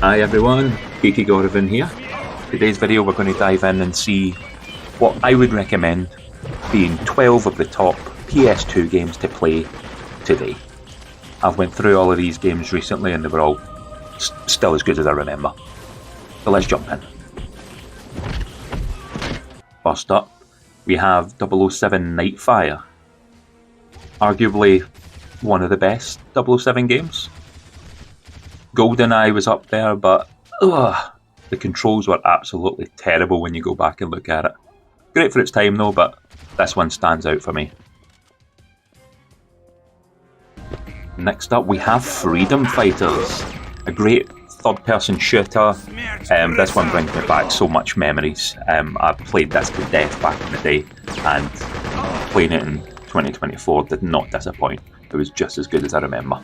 Hi everyone, Geeky Gorevan here. Today's video we're going to dive in and see what I would recommend being 12 of the top PS2 games to play today. I've went through all of these games recently and they were all still as good as I remember. So let's jump in. First up, we have 007 Nightfire. Arguably one of the best 007 games. GoldenEye was up there, but the controls were absolutely terrible when you go back and look at it. Great for its time though, but this one stands out for me. Next up we have Freedom Fighters, a great third-person shooter. This one brings me back so much memories. I played this to death back in the day, and playing it in 2024 did not disappoint. It was just as good as I remember.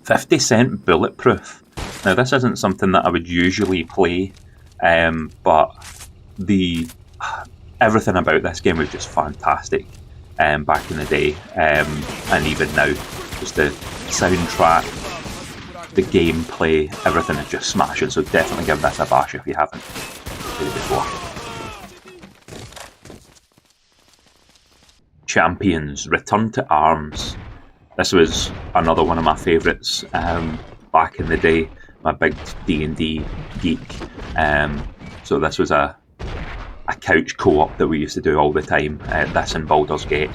50 Cent Bulletproof. Now this isn't something that I would usually play, but everything about this game was just fantastic back in the day, and even now. Just the soundtrack, the gameplay, everything is just smashing, so definitely give this a bash if you haven't played it before. Champions, Return to Arms. This was another one of my favourites back in the day. I'm a big D&D geek, so this was a couch co-op that we used to do all the time. This and Baldur's Gate,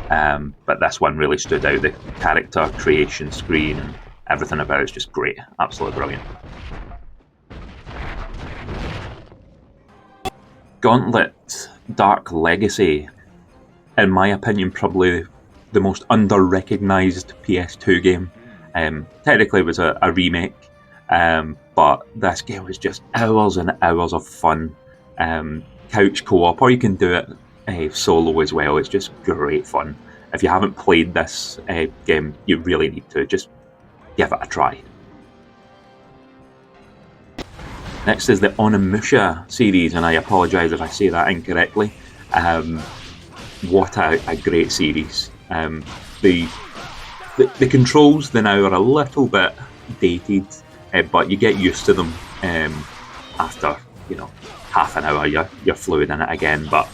but this one really stood out. The character creation screen and everything about it is just great, absolutely brilliant. Gauntlet Dark Legacy, in my opinion, probably the most under-recognised PS2 game. Technically it was a remake, but this game was just hours and hours of fun. Couch co-op, or you can do it solo as well. It's just great fun. If you haven't played this game, you really need to just give it a try. Next is the Onimusha series, and I apologise if I say that incorrectly. What a great series. The controls now are a little bit dated, but you get used to them after, half an hour. You're fluid in it again, but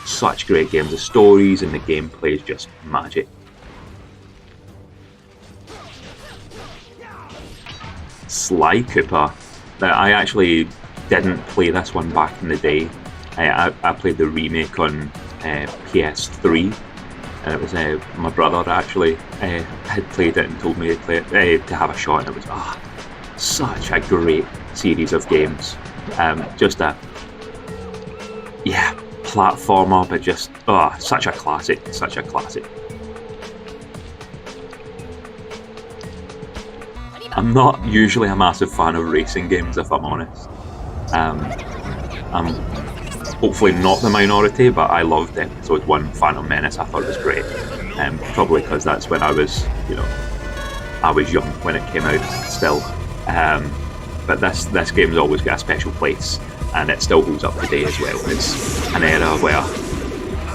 such great games. The stories and the gameplay is just magic. Sly Cooper. I actually didn't play this one back in the day. I played the remake on PS3. And it was my brother actually had played it and told me to play it, to have a shot, and it was such a great series of games. Just a platformer, but just such a classic, such a classic. I'm not usually a massive fan of racing games, if I'm honest. I'm hopefully not the minority, but I loved Episode 1 Phantom Menace. I thought it was great, probably because that's when I was, I was young when it came out still. But this game's always got a special place, and it still holds up today as well. It's an era where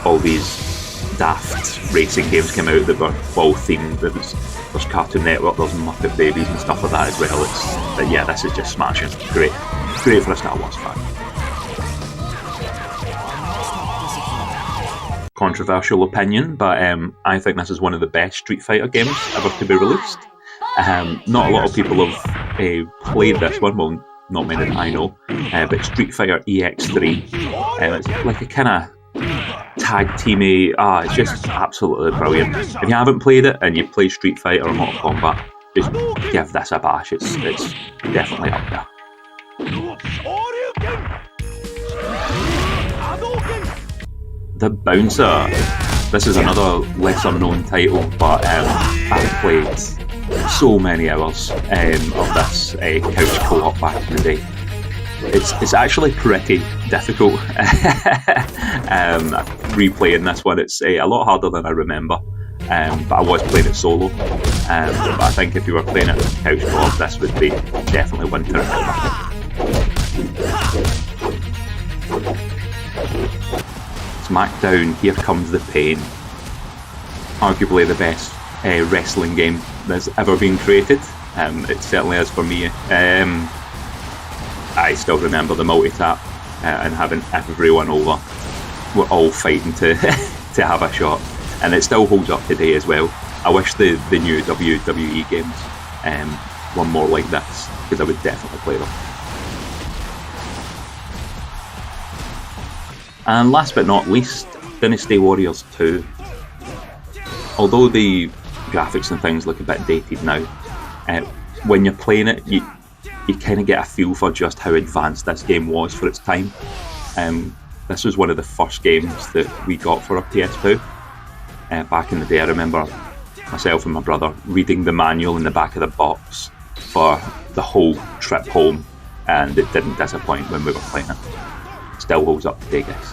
all these daft racing games came out that were all themed. There's Cartoon Network, there's Muppet Babies and stuff like that as well. But yeah, this is just smashing. Great for a Star Wars fan. Controversial opinion, but I think this is one of the best Street Fighter games ever to be released. Not a lot of people have played this one, well, not many that I know, but Street Fighter EX3. It's like a kind of tag teamy. It's just absolutely brilliant. If you haven't played it and you play Street Fighter or Mortal Kombat, just give this a bash. It's definitely up there. The Bouncer. This is another lesser known title, but I've played so many hours of this couch co-op back in the day. It's actually pretty difficult. Replaying this one, it's a lot harder than I remember, but I was playing it solo. But I think if you were playing it with couch co-op, this would be definitely one to remember. SmackDown, Here Comes the Pain. Arguably the best wrestling game that's ever been created. It certainly is for me. I still remember the multi-tap and having everyone over. We're all fighting to to have a shot, and it still holds up today as well. I wish the new WWE games were more like this, because I would definitely play them. And last but not least, Dynasty Warriors 2. Although the graphics and things look a bit dated now, when you're playing it, you kind of get a feel for just how advanced this game was for its time. This was one of the first games that we got for our PS2. Back in the day, I remember myself and my brother reading the manual in the back of the box for the whole trip home, and it didn't disappoint when we were playing it. Still holds up today, guys.